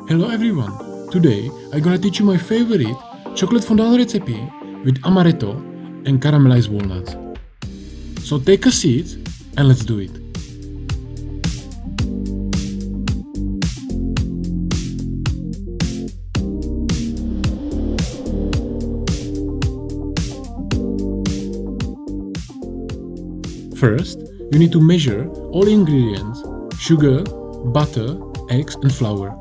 Hello everyone! Today I'm gonna teach you my favorite chocolate fondant recipe with amaretto and caramelized walnuts. So take a seat and let's do it. First, you need to measure all ingredients: sugar, butter, eggs and flour.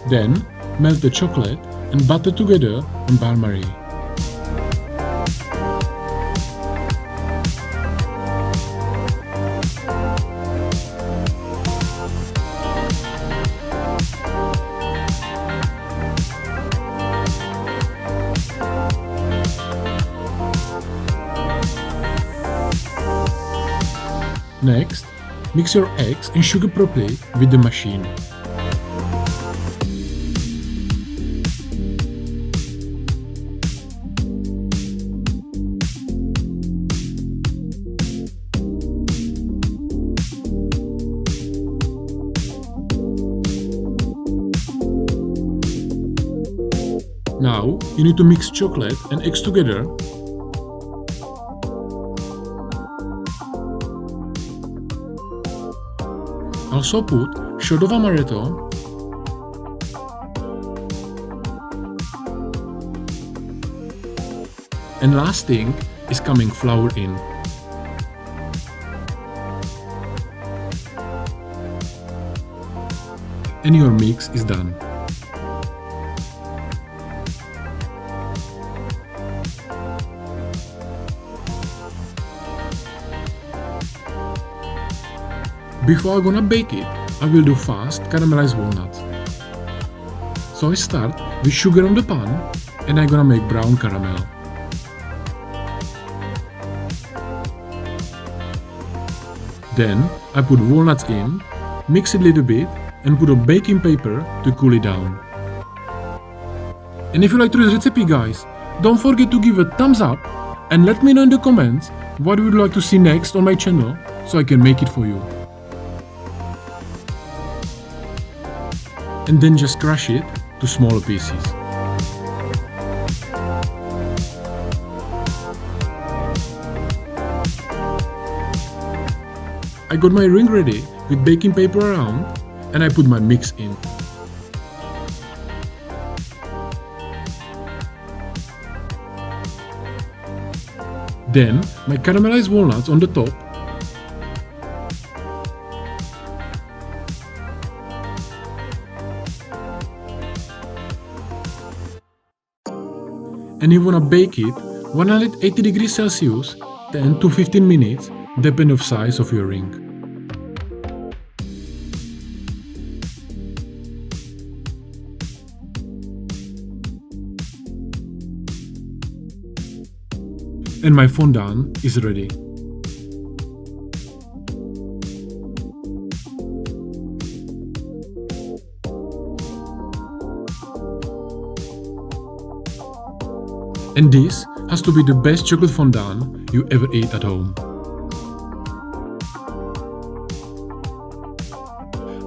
Then, melt the chocolate and butter together on bain-marie. Next, mix your eggs and sugar properly with the machine. Now, you need to mix chocolate and eggs together. Also put shot of amaretto and last thing is coming flour in. And your mix is done. Before I'm gonna bake it, I will do fast caramelized walnuts. So I start with sugar on the pan and I'm gonna make brown caramel. Then I put walnuts in, mix it a little bit and put a baking paper to cool it down. And if you like today's recipe guys, don't forget to give a thumbs up and let me know in the comments what you would like to see next on my channel so I can make it for you. And then just crush it to smaller pieces. I got my ring ready with baking paper around and I put my mix in. Then my caramelized walnuts on the top. And you wanna bake it 180 degrees Celsius 10 to 15 minutes, depending on the size of your ring. And my fondant is ready. And this has to be the best chocolate fondant you ever ate at home.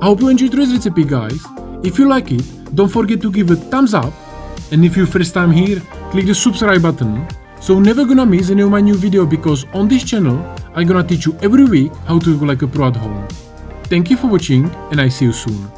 I hope you enjoyed today's recipe guys. If you like it, don't forget to give a thumbs up. And if you're first time here, click the subscribe button so you're never gonna miss any of my new video, because on this channel I'm gonna teach you every week how to cook like a pro at home. Thank you for watching and I see you soon.